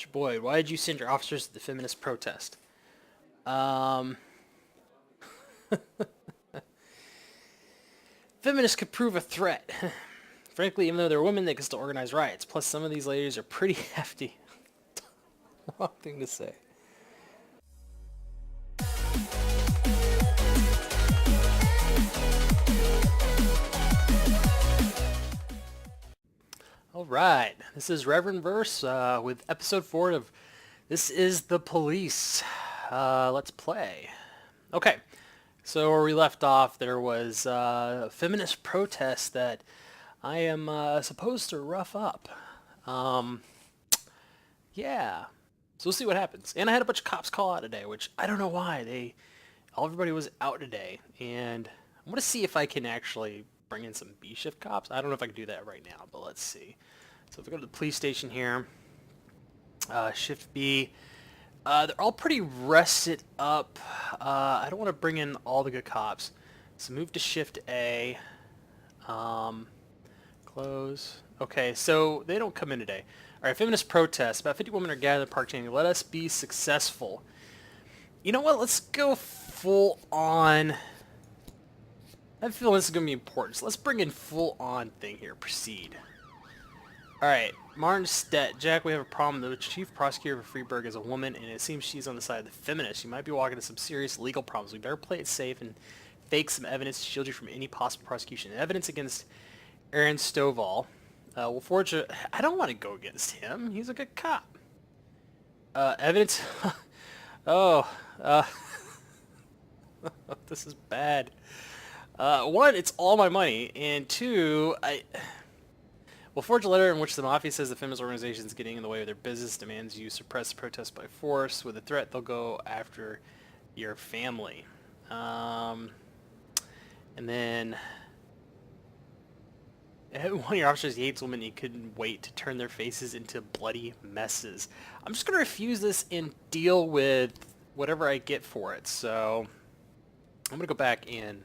Boyd, why did you send your officers to the feminist protest? Um, Feminists could prove a threat. Frankly, even though they're women, they can still organize riots. Plus, some of these ladies are pretty hefty. Wrong thing to say. All right, this is Reverend Verse with episode 4 of This is the Police. Let's play. Okay, so where we left off, there was a feminist protest that I am supposed to rough up. Um, yeah, so we'll see what happens. And I had a bunch of cops call out today, which I don't know why. Everybody was out today, and I'm gonna see if I can actually bring in some B shift cops. I don't know if I can do that right now, but let's see. So if we go to the police station here, shift B. They're all pretty rested up. I don't want to bring in all the good cops. So move to shift A. Close. Okay, so they don't come in today. All right, feminist protest. About 50 women are gathered in the park chanting, "Let us be successful." You know what? Let's go full on. I have a feeling this is going to be important. So let's bring in full on thing here. Proceed. Alright, Martin Stett. Jack, we have a problem. The chief prosecutor of Freeburg is a woman, and it seems she's on the side of the feminists. She might be walking into some serious legal problems. We better play it safe and fake some evidence to shield you from any possible prosecution. Evidence against Aaron Stovall. We'll forge a... I don't want to go against him. He's a good cop. Evidence... oh, this is bad. One, it's all my money, and two, We'll forge a letter in which the mafia says the feminist organization is getting in the way of their business, demands you suppress the protest by force. With a threat, they'll go after your family. And then... one of your officers hates women, he couldn't wait to turn their faces into bloody messes. I'm just going to refuse this and deal with whatever I get for it. So I'm going to go back and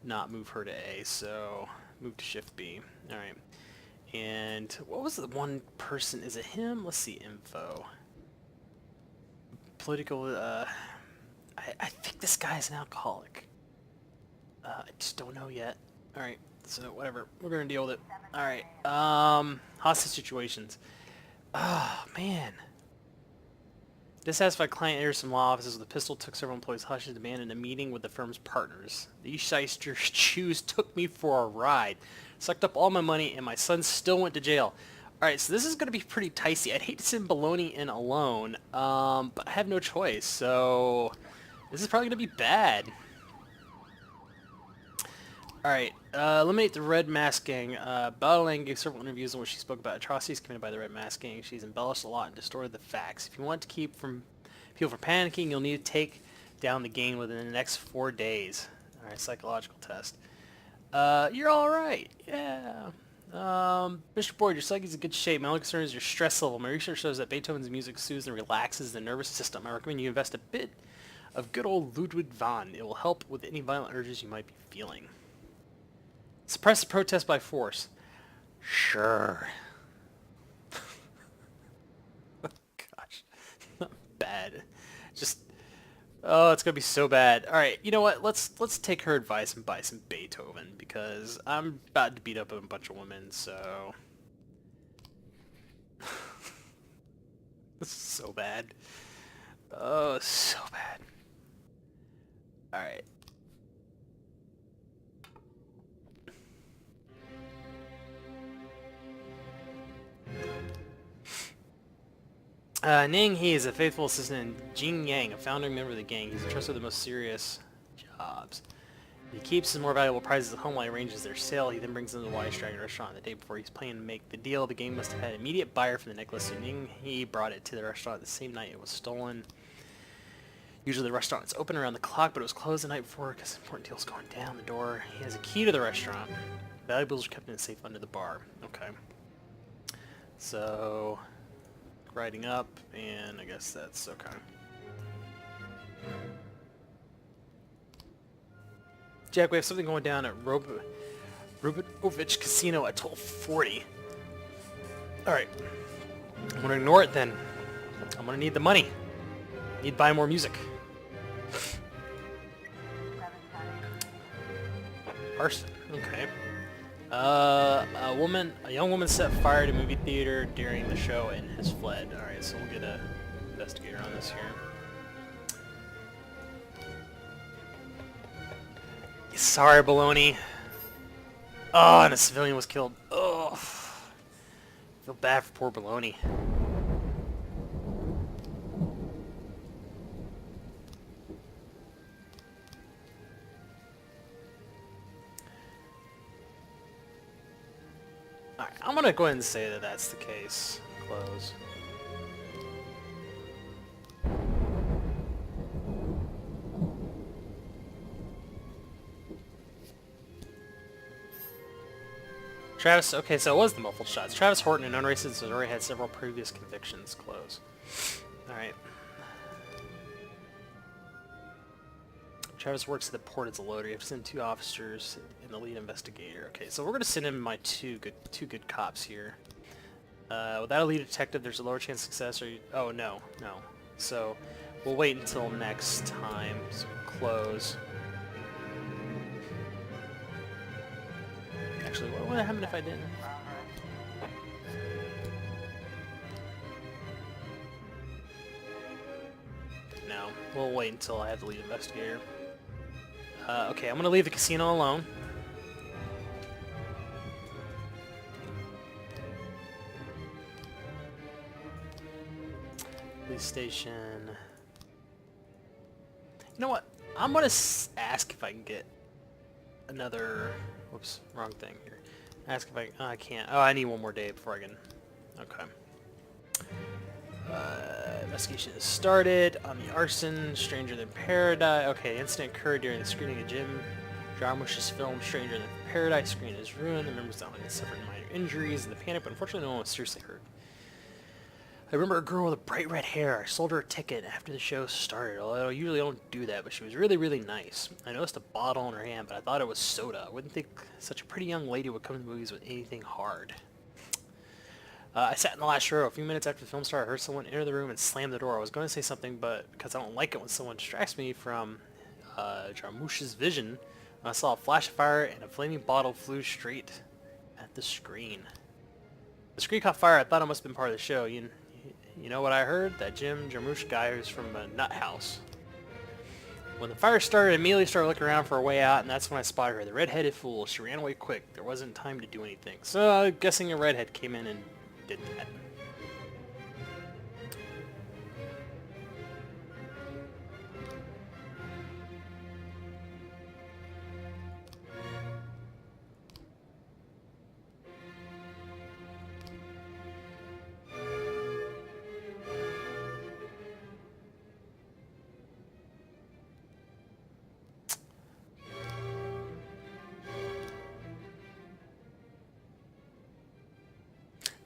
not move her to A. So move to shift B. All right. And what was the one person? Is it him? Let's see, info. Political, I think this guy is an alcoholic. I just don't know yet. Alright, so whatever. We're gonna deal with it. Alright, hostage situations. Oh, man. Dissatisfied client enters some law offices with a pistol, took several employees hostage, and demanded a meeting with the firm's partners. These shysters Jews took me for a ride. Sucked up all my money, and my son still went to jail. Alright, so this is going to be pretty dicey. I'd hate to send Baloney in alone, but I have no choice, so this is probably going to be bad. Alright, eliminate the Red Mask Gang. Battleland gave several interviews in which she spoke about atrocities committed by the Red Mask Gang. She's embellished a lot and distorted the facts. If you want to keep people from panicking, you'll need to take down the gang within the next 4 days. Alright, psychological test. You're alright. Yeah. Mr. Boyd, your psyche's in good shape. My only concern is your stress level. My research shows that Beethoven's music soothes and relaxes the nervous system. I recommend you invest a bit of good old Ludwig van. It will help with any violent urges you might be feeling. Suppress the protest by force. Sure. Gosh. Not bad. Just... oh, it's gonna be so bad. Alright, you know what? Let's take her advice and buy some Beethoven, because I'm about to beat up a bunch of women, so... this is so bad. Oh, so bad. Alright. Ning He is a faithful assistant, and Jing Yang, a founding member of the gang. He's entrusted with the most serious jobs. He keeps his more valuable prizes at home while he arranges their sale. He then brings them to the Wise Dragon restaurant the day before he's planning to make the deal. The gang must have had an immediate buyer for the necklace, so Ning He brought it to the restaurant the same night it was stolen. Usually the restaurant is open around the clock, but it was closed the night before because important deal's going down the door. He has a key to the restaurant. Valuables are kept in a safe under the bar. Okay. So... riding up, and I guess that's okay. Jack, we have something going down at Rubinovich Casino at 12:40. Alright. I'm gonna ignore it then. I'm gonna need the money. Need to buy more music. Arson. Okay. A young woman set fire to a movie theater during the show and has fled. Alright, so we'll get a investigator on this here. Sorry, baloney. Oh, and a civilian was killed. Oh, feel bad for poor baloney. Alright, I'm gonna go ahead and say that that's the case. Close. Travis, okay, so it was the muffled shots. Travis Horton, a known racist, has already had several previous convictions. Close. Alright. Travis works at the port as a loader. You have to send 2 officers and the lead investigator. Okay, so we're going to send in my two good cops here. Without a lead detective, there's a lower chance of success. Oh, no. So we'll wait until next time. So close. Actually, what would happen if I didn't? No, we'll wait until I have the lead investigator. Okay, I'm gonna leave the casino alone. Police station. You know what? I'm gonna ask if I can get another... Whoops, wrong thing here. Ask if I can't. Oh, I need one more day before I can... Okay. Investigation has started on the arson, Stranger Than Paradise. Okay, the incident occurred during the screening of Jim Jarmusch's film Stranger Than Paradise. Screen is ruined. The members not only suffered minor injuries in the panic, but unfortunately no one was seriously hurt. I remember a girl with a bright red hair. I sold her a ticket after the show started, although I usually don't do that, but she was really, really nice. I noticed a bottle in her hand, but I thought it was soda. I wouldn't think such a pretty young lady would come to the movies with anything hard. I sat in the last row. A few minutes after the film started, I heard someone enter the room and slam the door. I was going to say something, but because I don't like it when someone distracts me from Jarmusch's vision, I saw a flash of fire and a flaming bottle flew straight at the screen. The screen caught fire. I thought it must have been part of the show. You know what I heard? That Jim Jarmusch guy who's from a nut house. When the fire started, I immediately started looking around for a way out, and that's when I spotted her. The red-headed fool. She ran away quick. There wasn't time to do anything. So I'm guessing a redhead came in and did that.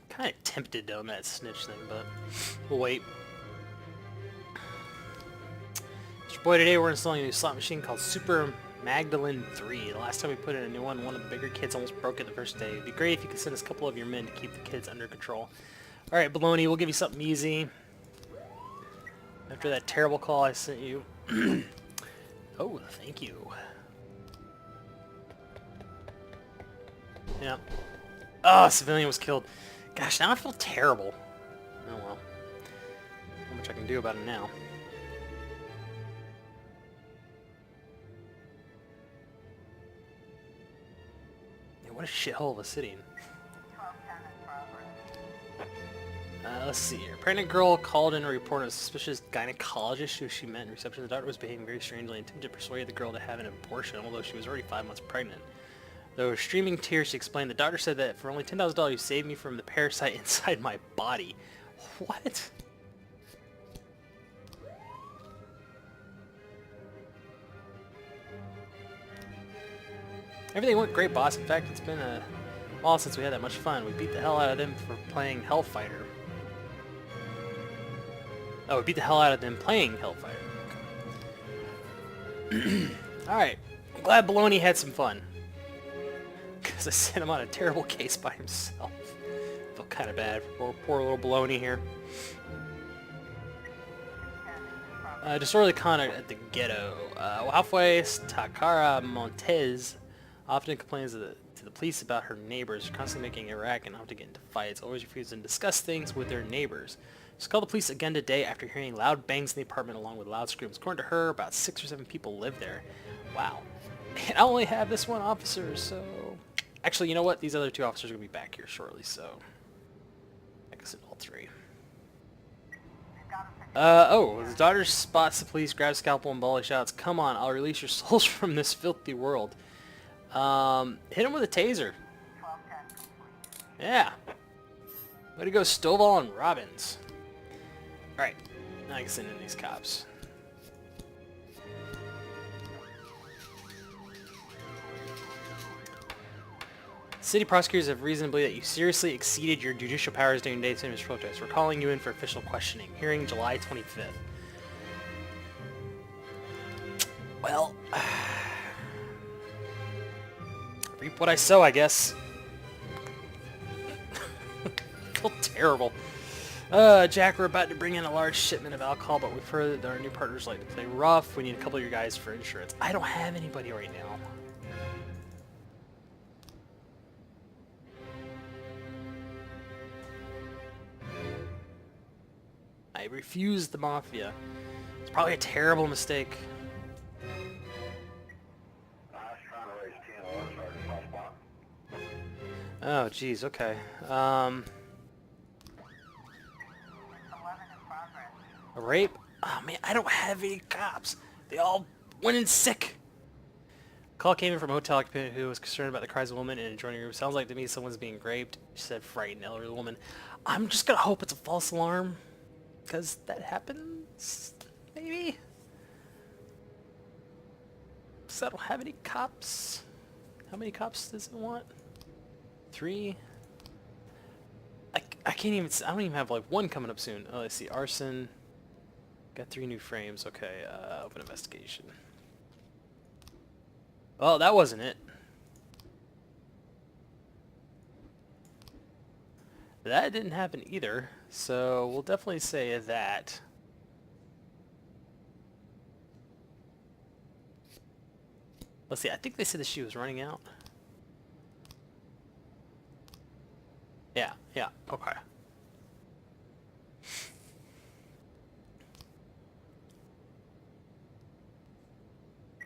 Kind of tempted on that snitch thing, but we'll wait. Mr. Boy, today we're installing a new slot machine called Super Magdalene 3. The last time we put in a new one of the bigger kids almost broke it the first day. It'd be great if you could send us a couple of your men to keep the kids under control. Alright, Baloney, we'll give you something easy. After that terrible call I sent you. Oh, thank you. Yeah. Oh, a civilian was killed. Gosh, now I feel terrible. Oh well. Not much I can do about it now. Yeah, what a shithole of a city. Let's see here. Pregnant girl called in a report of a suspicious gynecologist who she met in reception. The doctor was behaving very strangely and attempted to persuade the girl to have an abortion, although she was already 5 months pregnant. Though streaming tears, she explained, the doctor said that for only $10,000 you saved me from the parasite inside my body. What? Everything went great, boss. In fact, it's been a while since we had that much fun. We beat the hell out of them for playing Hellfighter. Oh, we beat the hell out of them playing Hellfighter. Alright. I'm glad Baloney had some fun. Because I sent him on a terrible case by himself. I feel kind of bad for poor little Baloney here. Disorderly conduct at the ghetto. Halfway, Takara Montez often complains to the police about her neighbors, constantly making Iraq and often get into fights, always refusing to discuss things with their neighbors. She called the police again today after hearing loud bangs in the apartment along with loud screams. According to her, about 6 or 7 people live there. Wow. And I only have this one officer, so... Actually, you know what? These other 2 officers are going to be back here shortly, so... I guess in all 3. The daughter spots the police, grabs scalpel and volley shouts, "Come on, I'll release your souls from this filthy world." Hit him with a taser. Yeah. Way to go, Stovall and Robbins. Alright, now I can send in these cops. City prosecutors have reason to believe that you seriously exceeded your judicial powers during daytime protests. We're calling you in for official questioning. Hearing July 25th. Well, reap what I sow, I guess. I feel terrible. Jack, we're about to bring in a large shipment of alcohol, but we've heard that our new partners like to play rough. We need a couple of your guys for insurance. I don't have anybody right now. I refuse the Mafia. It's probably a terrible mistake. Oh, geez, okay. A rape? Oh, man, I don't have any cops. They all went in sick. Call came in from a hotel occupant who was concerned about the cries of a woman in an adjoining room. Sounds like to me someone's being raped. She said, frightened elderly woman. I'm just gonna hope it's a false alarm. Because that happens, maybe? So I don't have any cops. How many cops does it want? 3? I can't even, I don't even have like 1 coming up soon. Oh, let's see, arson. Got 3 new frames, okay, open investigation. Oh, that wasn't it. That didn't happen either, so we'll definitely say that. Let's see, I think they said the shoe was running out. Yeah, okay.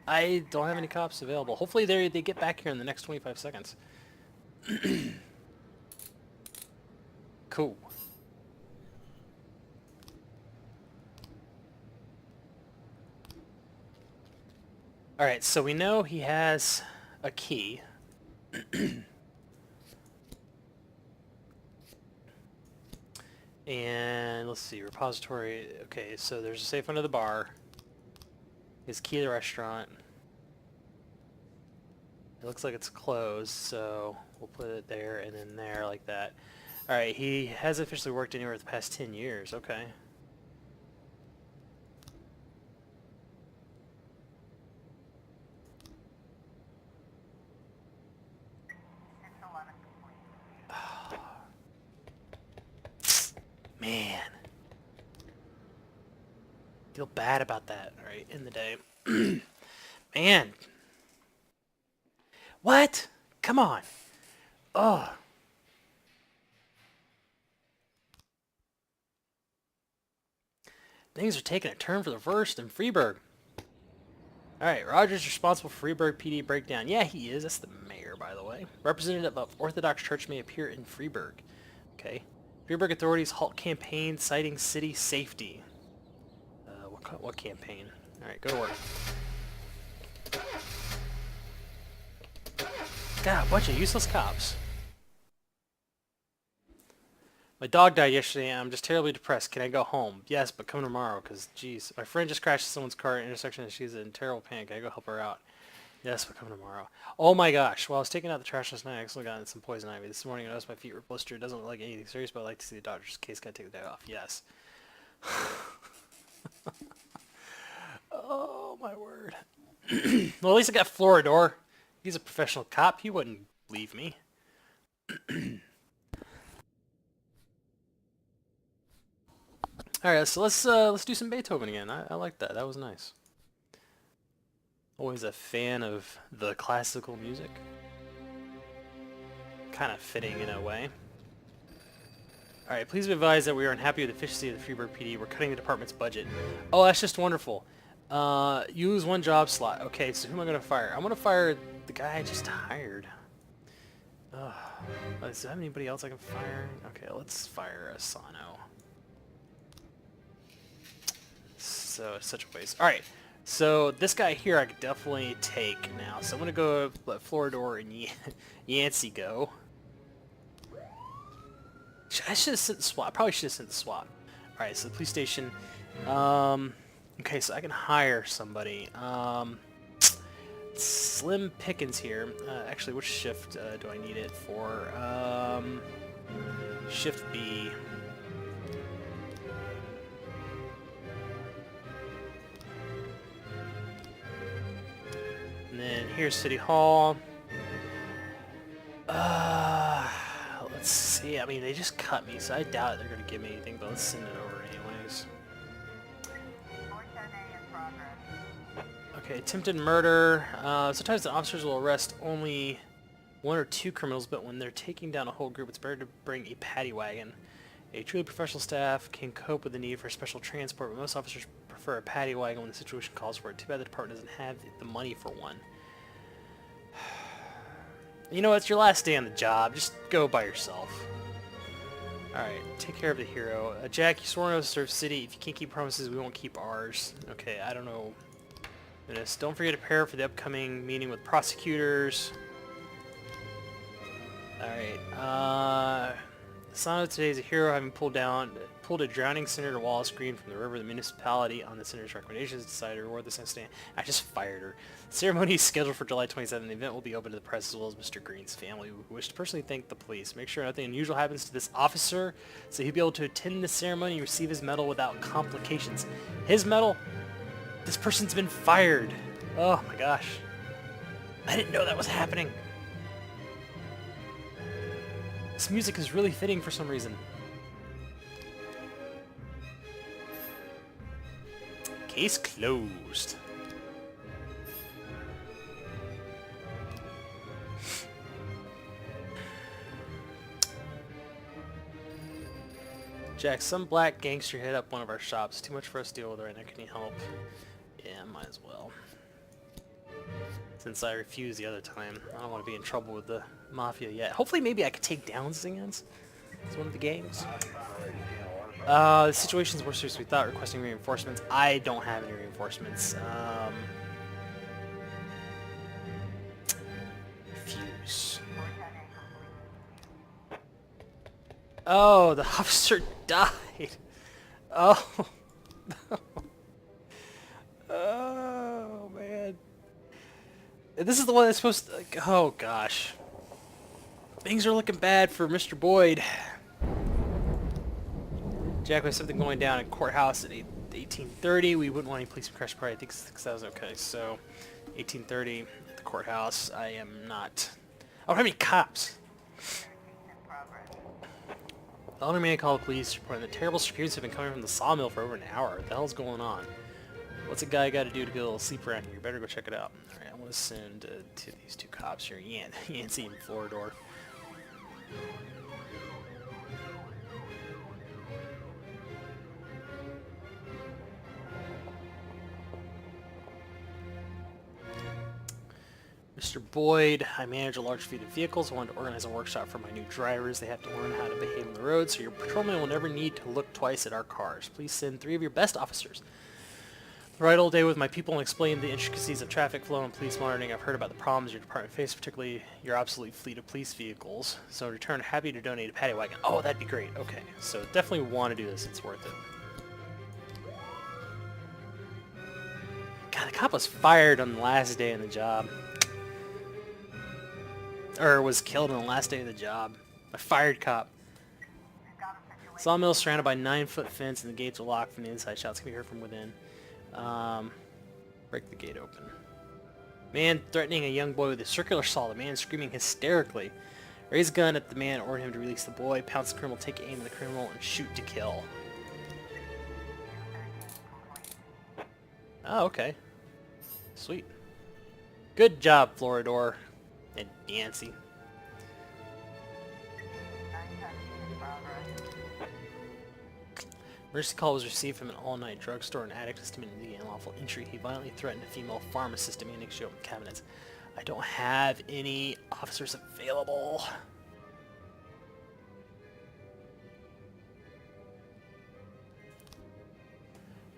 I don't have any cops available. Hopefully they get back here in the next 25 seconds. Cool. Alright, so we know he has a key. And let's see, repository. Okay, so there's a safe under the bar. His key to the restaurant. It looks like it's closed, so we'll put it there and then there like that. Alright, he hasn't officially worked anywhere the past 10 years. Okay. Man. Feel bad about that, right? In the day. Man. What? Come on. Oh. Things are taking a turn for the worst in Freeburg. Alright, Roger's responsible for Freeburg PD breakdown. Yeah, he is. That's the mayor, by the way. Representative of Orthodox Church may appear in Freeburg. Okay. Freeburg authorities halt campaign citing city safety. What campaign? Alright, go to work. God, a bunch of useless cops. My dog died yesterday and I'm just terribly depressed. Can I go home? Yes, but come tomorrow, because, geez, my friend just crashed someone's car at an intersection and she's in terrible panic. Can I go help her out? Yes, but come tomorrow. Oh my gosh, while I was taking out the trash last night, I accidentally got in some poison ivy. This morning I noticed my feet were blistered. It doesn't look like anything serious, but I'd like to see the doctor's case. Gotta take the day off. Yes. Oh my word. Well, at least I got Floridor. He's a professional cop. He wouldn't leave me. All right, so let's do some Beethoven again. I like that. That was nice. Always a fan of the classical music. Kind of fitting in a way. Alright, please be advised that we are unhappy with the efficiency of the Freeburg PD. We're cutting the department's budget. Oh, that's just wonderful. You lose one job slot. Okay, so who am I going to fire? I'm going to fire the guy I just hired. Does there have anybody else I can fire? Okay, let's fire Asano. So, it's such a waste. Alright, so this guy here I could definitely take now. So I'm going to go let Floridor and Yancey go. I should have sent the SWAT. I probably should have sent the SWAT. Alright, so the police station. Okay, so I can hire somebody. Slim Pickens here. Actually, which shift do I need it for? Shift B. And then here's City Hall. Let's see. I mean, they just cut me, so I doubt they're going to give me anything, but let's send it over anyways. Okay, attempted murder. Sometimes the officers will arrest only one or two criminals, but when they're taking down a whole group, it's better to bring a paddy wagon. A truly professional staff can cope with the need for special transport, but most officers prefer a paddy wagon when the situation calls for it. Too bad the department doesn't have the money for one. You know, it's your last day on the job. Just go by yourself. Alright, take care of the hero. Jack, you swore to serve city. If you can't keep promises, we won't keep ours. Okay, I don't know. Goodness. Don't forget to prepare for the upcoming meeting with prosecutors. Alright, Asano today is a hero, having pulled a drowning Senator Wallace Green from the river. The municipality, on the senator's recommendations, decided to reward this stand. I just fired her. The ceremony is scheduled for July 27th. The event will be open to the press as well as Mr. Green's family. We wish to personally thank the police. Make sure nothing unusual happens to this officer, so he'll be able to attend the ceremony and receive his medal without complications. His medal? This person's been fired. Oh my gosh. I didn't know that was happening. This music is really fitting for some reason. Case closed. Jack, some black gangster hit up one of our shops. Too much for us to deal with right now. Can you help? Yeah, might as well. Since I refused the other time. I don't want to be in trouble with the Mafia yet. Hopefully maybe I could take down Zingans. It's one of the games. The situation's more serious than we thought. Requesting reinforcements. I don't have any reinforcements. Refuse. Oh, the officer died. Oh. Oh, man. This is the one that's supposed to... Like, oh, gosh. Things are looking bad for Mr. Boyd. Jack, we have something going down in courthouse at 1830. We wouldn't want any police crash party. I think 6,000. Okay, so 1830 at the courthouse. I am not... I don't have any cops. The elder man called the police, reporting that terrible screams have been coming from the sawmill for over an hour. What the hell's going on? What's a guy got to do to get a little sleep around here? You better go check it out. Alright, I'm going to send to these two cops here, Yancey and Floridor. Mr. Boyd, I manage a large fleet of vehicles. I wanted to organize a workshop for my new drivers. They have to learn how to behave on the road, so your patrolman will never need to look twice at our cars. Please send 3 of your best officers. Ride all day with my people and explain the intricacies of traffic flow and police monitoring. I've heard about the problems your department faces, particularly your obsolete fleet of police vehicles. So in return, happy to donate a paddy wagon. Oh, that'd be great. Okay, so definitely want to do this. It's worth it. God, the cop was fired on the last day of the job. Or was killed on the last day of the job. A fired cop. Sawmill surrounded by 9-foot fence and the gates are locked from the inside. Shots can be heard from within. Break the gate open. Man threatening a young boy with a circular saw. The man screaming hysterically. Raise a gun at the man, order him to release the boy. Pounce the criminal, take aim at the criminal, and shoot to kill. Oh, okay. Sweet. Good job, Floridor and Nancy. Emergency call was received from an all-night drugstore. An addict estimated the unlawful entry. He violently threatened a female pharmacist demanding she open cabinets. I don't have any officers available.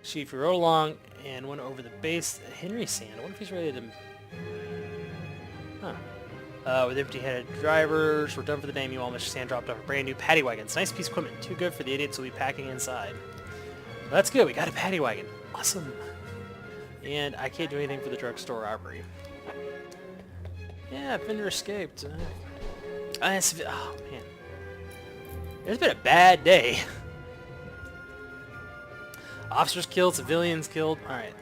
Chief, we rode along and went over the base. Henry Sand. I wonder if he's ready to... Huh. With empty-headed drivers, we're done for the day. Meanwhile, Mr. Sand dropped off a brand new paddy wagon. It's a nice piece of equipment. Too good for the idiots who'll be packing inside. Well, that's good. We got a paddy wagon. Awesome. And I can't do anything for the drugstore robbery. Yeah, vendor escaped. Oh, man. It's been a bad day. Officers killed, civilians killed. Alright.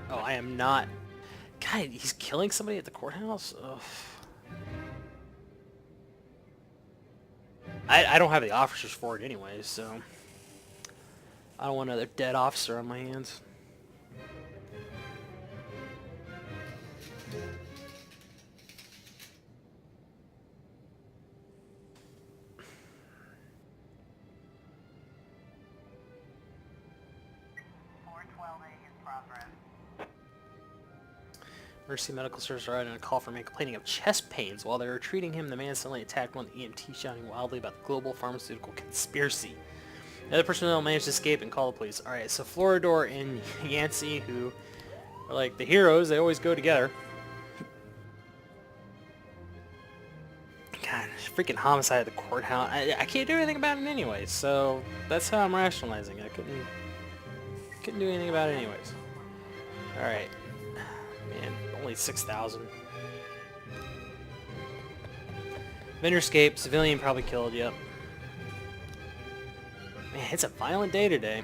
Oh, I am not... God, he's killing somebody at the courthouse? Ugh. I don't have the officers for it anyways, so... I don't want another dead officer on my hands. Emergency medical service arrived on a call from a man complaining of chest pains. While they were treating him, the man suddenly attacked one of the EMT, shouting wildly about the global pharmaceutical conspiracy. The other personnel managed to escape and call the police. Alright, so Floridor and Yancey, who are like the heroes, they always go together. God, freaking homicide at the courthouse. I can't do anything about it anyways, so that's how I'm rationalizing it. I couldn't do anything about it anyways. Alright. Man, only 6,000. Vendor escaped. Civilian probably killed, yep. Man, it's a violent day today.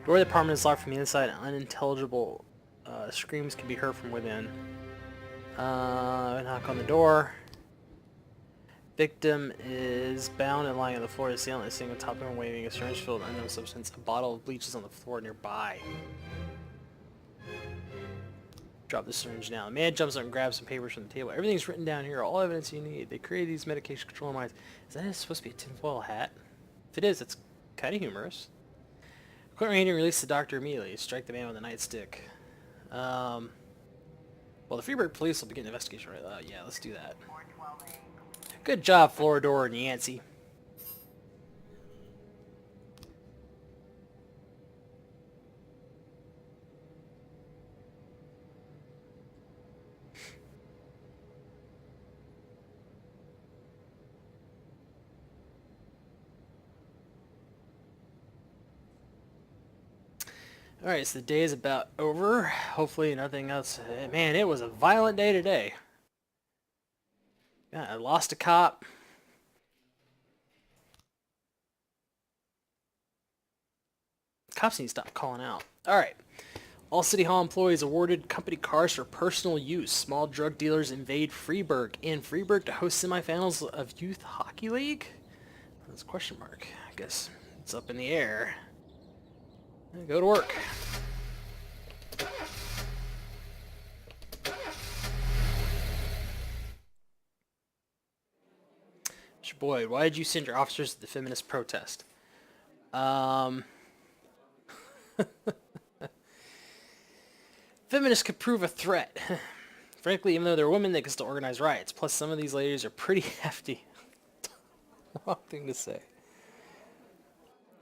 Door of the apartment is locked from the inside. Unintelligible screams can be heard from within. Knock on the door. Victim is bound and lying on the floor. The assailant is sitting on top of him, waving a syringe filled with unknown substance. A bottle of bleach is on the floor nearby. Drop the syringe down. The man jumps up and grabs some papers from the table. Everything's written down here. All evidence you need. They created these medication control mines. Is that supposed to be a tinfoil hat? If it is, it's kind of humorous. Court ranger release the doctor immediately. Strike the man with a nightstick. Well, the Freeburg police will begin the investigation right. Yeah, let's do that. Good job, Floridor and Yancey. Alright, so the day is about over. Hopefully nothing else. Man, it was a violent day today. Yeah, I lost a cop. Cops need to stop calling out. Alright. All City Hall employees awarded company cars for personal use. Small drug dealers invade Freeburg. In Freeburg to host semifinals of Youth Hockey League? That's a question mark. I guess it's up in the air. Go to work. Mr. Boyd, why did you send your officers to the feminist protest? Feminists could prove a threat. Frankly, even though they're women, they can still organize riots. Plus, some of these ladies are pretty hefty. Wrong thing to say.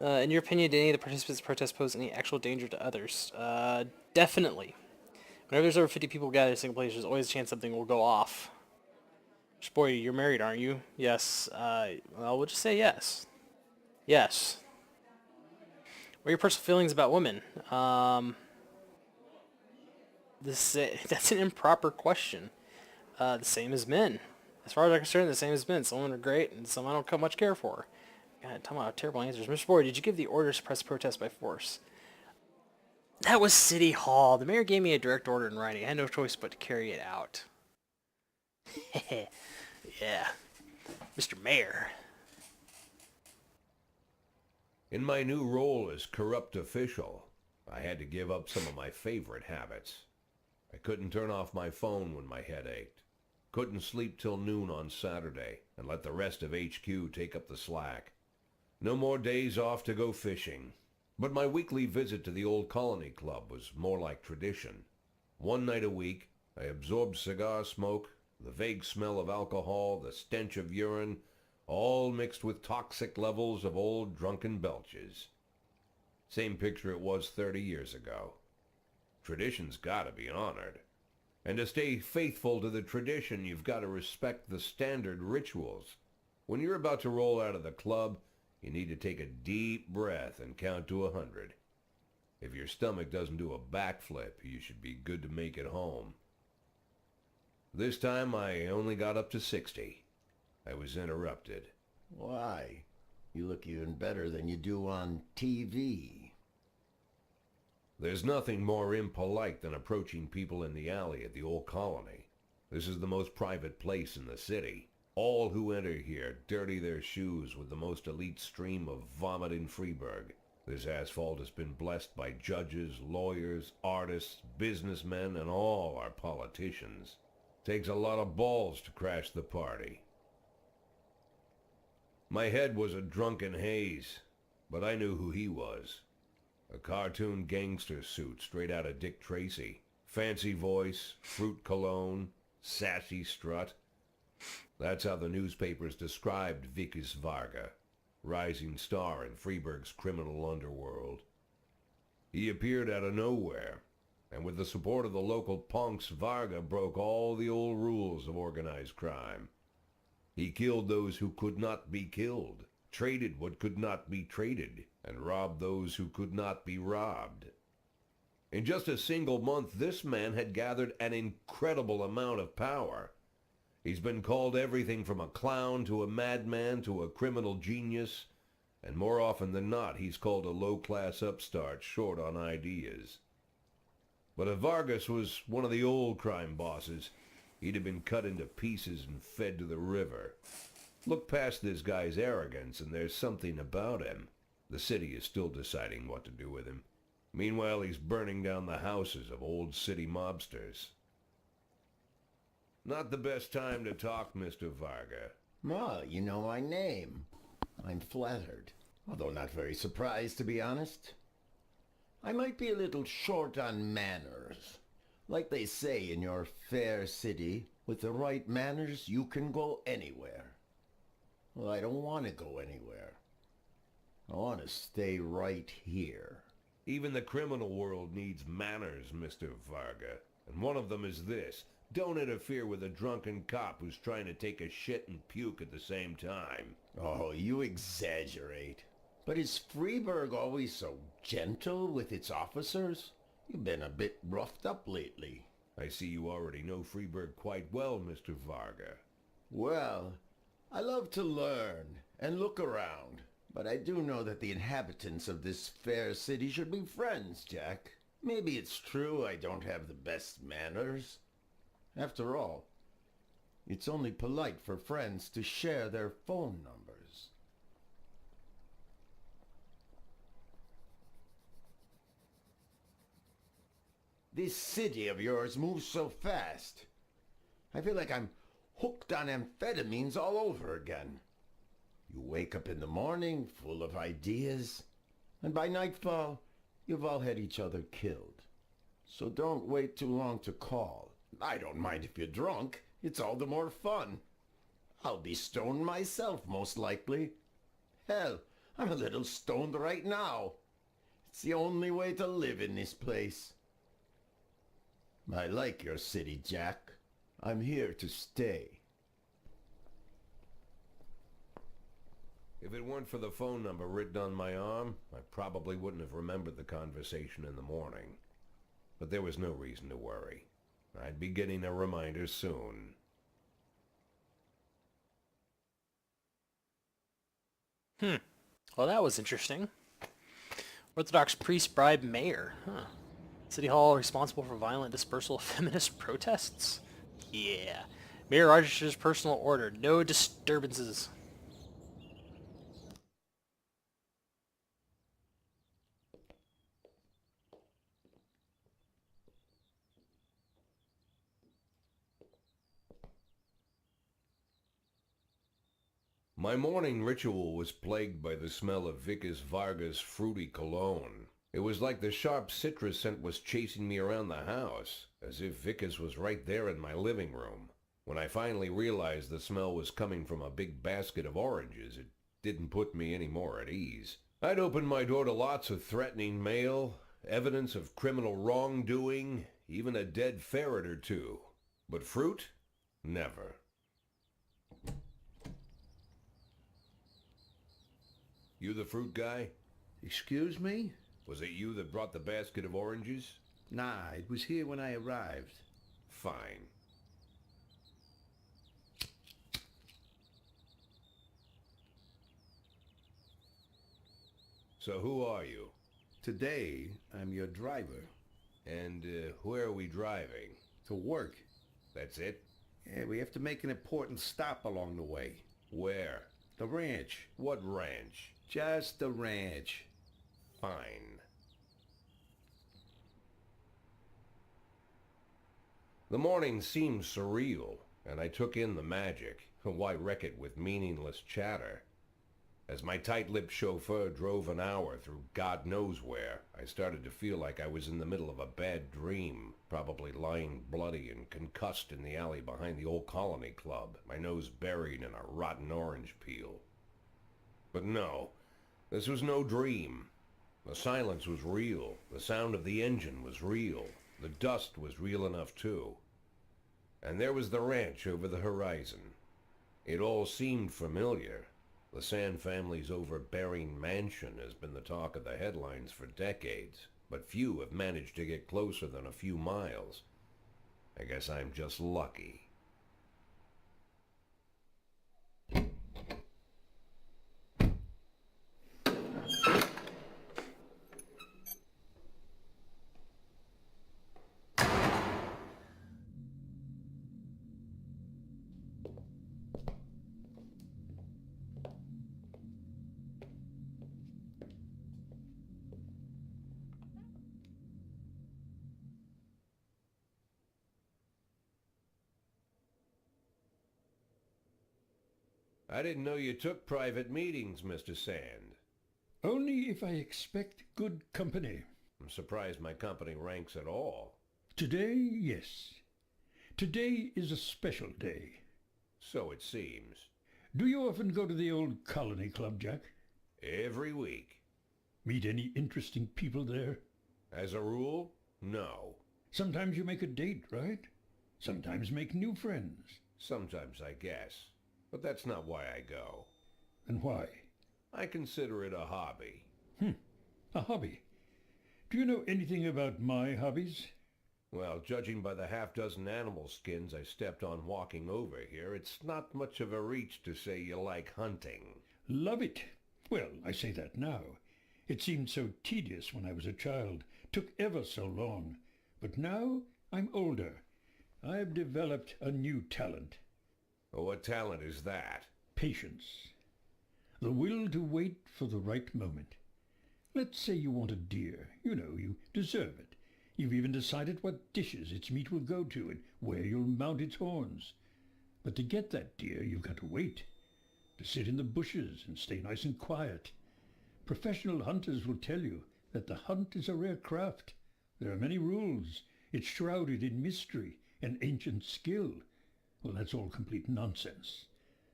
In your opinion, did any of the participants in the protest pose any actual danger to others? Definitely. Whenever there's over 50 people gathered in a single place, there's always a chance something will go off. Boy, you're married, aren't you? Yes. Well, we'll just say yes. Yes. What are your personal feelings about women? That's an improper question. The same as men. As far as I'm concerned, the same as men. Some women are great, and some I don't much care for. God, talking about terrible answers. Mr. Boyd, did you give the order to suppress protest by force? That was City Hall. The mayor gave me a direct order in writing. I had no choice but to carry it out. Yeah. Mr. Mayor. In my new role as corrupt official, I had to give up some of my favorite habits. I couldn't turn off my phone when my head ached. Couldn't sleep till noon on Saturday and let the rest of HQ take up the slack. No more days off to go fishing. But my weekly visit to the old colony club was more like tradition. One night a week, I absorbed cigar smoke, the vague smell of alcohol, the stench of urine, all mixed with toxic levels of old drunken belches. Same picture it was 30 years ago. Tradition's gotta be honored. And to stay faithful to the tradition, you've got to respect the standard rituals. When you're about to roll out of the club, you need to take a deep breath and count to 100. If your stomach doesn't do a backflip, you should be good to make it home. This time I only got up to 60. I was interrupted. Why? You look even better than you do on TV. There's nothing more impolite than approaching people in the alley at the old colony. This is the most private place in the city. All who enter here dirty their shoes with the most elite stream of vomit in Freeburg. This asphalt has been blessed by judges, lawyers, artists, businessmen, and all our politicians. Takes a lot of balls to crash the party. My head was a drunken haze, but I knew who he was. A cartoon gangster suit straight out of Dick Tracy. Fancy voice, fruit cologne, sassy strut. That's how the newspapers described Vikas Varga, rising star in Freeburg's criminal underworld. He appeared out of nowhere, and with the support of the local punks, Varga broke all the old rules of organized crime. He killed those who could not be killed, traded what could not be traded, and robbed those who could not be robbed. In just a single month, this man had gathered an incredible amount of power. He's been called everything from a clown to a madman to a criminal genius, and more often than not, he's called a low-class upstart short on ideas. But if Vargas was one of the old crime bosses, he'd have been cut into pieces and fed to the river. Look past this guy's arrogance, and there's something about him. The city is still deciding what to do with him. Meanwhile, he's burning down the houses of old city mobsters. Not the best time to talk, Mr. Varga. Well, you know my name. I'm flattered, although not very surprised, to be honest. I might be a little short on manners. Like they say in your fair city, with the right manners, you can go anywhere. Well, I don't want to go anywhere. I want to stay right here. Even the criminal world needs manners, Mr. Varga. And one of them is this. Don't interfere with a drunken cop who's trying to take a shit and puke at the same time. Oh, you exaggerate. But is Freeburg always so gentle with its officers? You've been a bit roughed up lately. I see you already know Freeburg quite well, Mr. Varga. Well, I love to learn and look around, but I do know that the inhabitants of this fair city should be friends, Jack. Maybe it's true I don't have the best manners. After all, it's only polite for friends to share their phone numbers. This city of yours moves so fast. I feel like I'm hooked on amphetamines all over again. You wake up in the morning full of ideas, and by nightfall, you've all had each other killed. So don't wait too long to call. I don't mind if you're drunk. It's all the more fun. I'll be stoned myself, most likely. Hell, I'm a little stoned right now. It's the only way to live in this place. I like your city, Jack. I'm here to stay. If it weren't for the phone number written on my arm, I probably wouldn't have remembered the conversation in the morning. But there was no reason to worry. I'd be getting a reminder soon. Well, that was interesting. Orthodox priest bribe mayor. Huh. City Hall responsible for violent dispersal of feminist protests? Yeah. Mayor registers personal order. No disturbances. My morning ritual was plagued by the smell of Vicus Vargas' fruity cologne. It was like the sharp citrus scent was chasing me around the house, as if Vicus was right there in my living room. When I finally realized the smell was coming from a big basket of oranges, it didn't put me any more at ease. I'd opened my door to lots of threatening mail, evidence of criminal wrongdoing, even a dead ferret or two. But fruit? Never. You the fruit guy? Excuse me? Was it you that brought the basket of oranges? Nah, it was here when I arrived. Fine. So who are you? Today, I'm your driver. And where are we driving? To work. That's it? Yeah, we have to make an important stop along the way. Where? The ranch. What ranch? Just the ranch. Fine. The morning seemed surreal, and I took in the magic. Why wreck it with meaningless chatter? As my tight-lipped chauffeur drove an hour through God knows where, I started to feel like I was in the middle of a bad dream, probably lying bloody and concussed in the alley behind the old Colony Club, my nose buried in a rotten orange peel. But no, this was no dream. The silence was real. The sound of the engine was real. The dust was real enough too. And there was the ranch over the horizon. It all seemed familiar. The Sand family's overbearing mansion has been the talk of the headlines for decades, but few have managed to get closer than a few miles. I guess I'm just lucky. I didn't know you took private meetings, Mr. Sand. Only if I expect good company. I'm surprised my company ranks at all. Today, yes. Today is a special day. So it seems. Do you often go to the old Colony Club, Jack? Every week. Meet any interesting people there? As a rule, no. Sometimes you make a date, right? Sometimes make new friends. Sometimes, I guess. But that's not why I go. And why? I consider it a hobby. A hobby. Do you know anything about my hobbies? Well, judging by the half-dozen animal skins I stepped on walking over here, it's not much of a reach to say you like hunting. Love it. Well, I say that now. It seemed so tedious when I was a child. Took ever so long. But now I'm older. I've developed a new talent. What talent is that? Patience. The will to wait for the right moment. Let's say you want a deer. You know, you deserve it. You've even decided what dishes its meat will go to and where you'll mount its horns. But to get that deer, you've got to wait. To sit in the bushes and stay nice and quiet. Professional hunters will tell you that the hunt is a rare craft. There are many rules. It's shrouded in mystery and ancient skill. Well, that's all complete nonsense.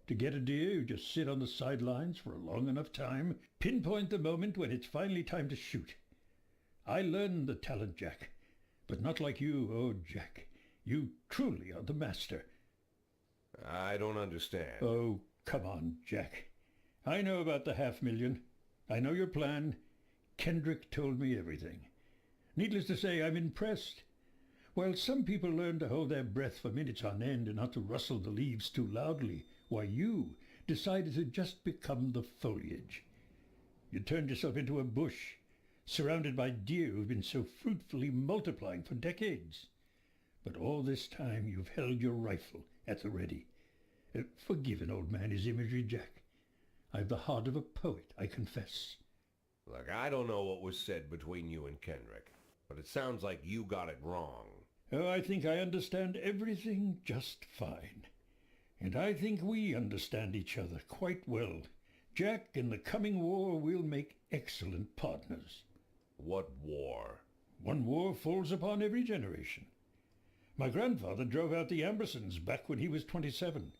To get a deer, you just sit on the sidelines for a long enough time, pinpoint the moment when it's finally time to shoot. I learned the talent, Jack, but not like you. Oh, Jack, you truly are the master. I don't understand. Oh, come on, Jack. I know about the 500,000. I know your plan. Kendrick told me everything. Needless to say, I'm impressed. While some people learn to hold their breath for minutes on end and not to rustle the leaves too loudly, why you decided to just become the foliage. You turned yourself into a bush, surrounded by deer who've been so fruitfully multiplying for decades. But all this time you've held your rifle at the ready. Forgive an old man his imagery, Jack. I've the heart of a poet, I confess. Look, I don't know what was said between you and Kendrick, but it sounds like you got it wrong. Oh, I think I understand everything just fine. And I think we understand each other quite well. Jack, in the coming war we'll make excellent partners. What war? One war falls upon every generation. My grandfather drove out the Ambersons back when he was 27.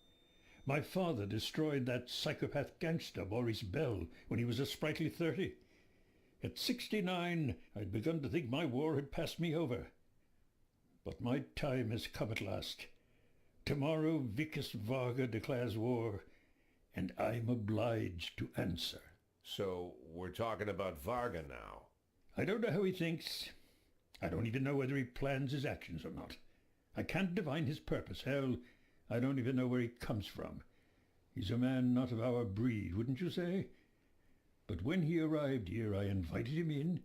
My father destroyed that psychopath gangster Maurice Bell when he was a sprightly 30. At 69, I'd begun to think my war had passed me over. But my time has come at last. Tomorrow Vickis Varga declares war, and I'm obliged to answer. So we're talking about Varga now. I don't know how he thinks. I don't even know whether he plans his actions or not. I can't divine his purpose. Hell, I don't even know where he comes from. He's a man not of our breed, wouldn't you say? But when he arrived here, I invited him in,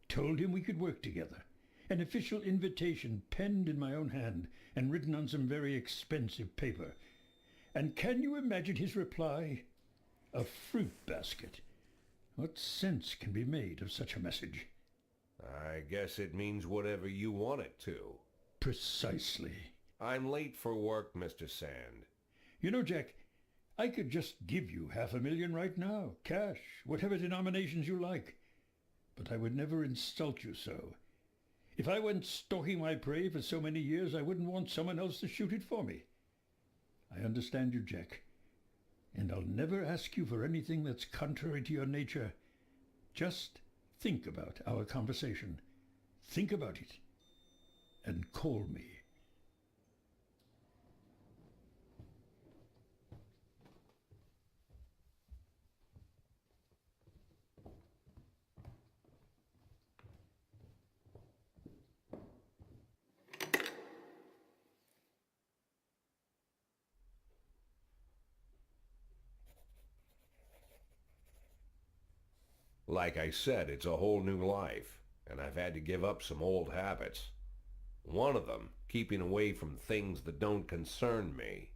told him we could work together. An official invitation penned in my own hand and written on some very expensive paper. And can you imagine his reply? A fruit basket. What sense can be made of such a message? I guess it means whatever you want it to. Precisely. I'm late for work, Mr. Sand. You know, Jack, I could just give you $500,000 right now, cash, whatever denominations you like. But I would never insult you so. If I went stalking my prey for so many years, I wouldn't want someone else to shoot it for me. I understand you, Jack, and I'll never ask you for anything that's contrary to your nature. Just think about our conversation. Think about it, and call me. Like I said, it's a whole new life, and I've had to give up some old habits. One of them, keeping away from things that don't concern me.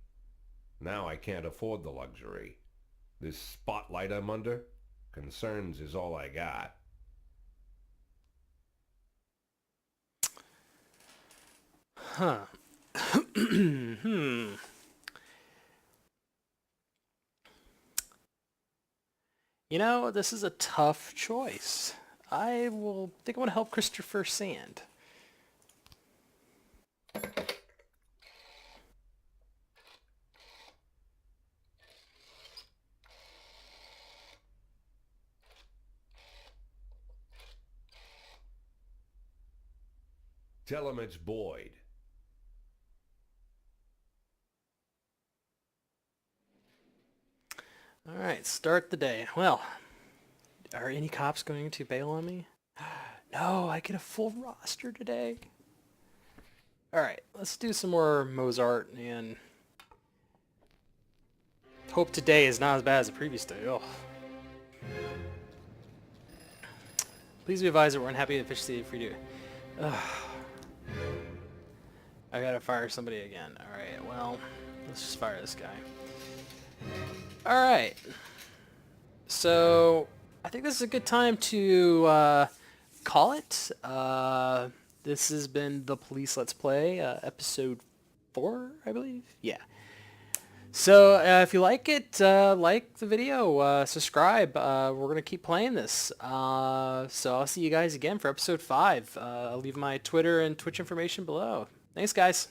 Now I can't afford the luxury. This spotlight I'm under, concerns is all I got. Huh. You know, this is a tough choice. I think I want to help Christopher Sand. Tell him it's Boyd. All right, start the day. Well, are any cops going to bail on me? No, I get a full roster today. All right, let's do some more Mozart and hope today is not as bad as the previous day. Oh. Please be advised that we're unhappy with efficiency if we do. Ugh. I gotta fire somebody again. All right, well, let's just fire this guy. All right. So I think this is a good time to call it. This has been the Police Let's Play, episode 4, I believe. Yeah. So if you like it, like the video, subscribe. We're gonna keep playing this. So I'll see you guys again for episode 5. I'll leave my Twitter and Twitch information below. Thanks, guys.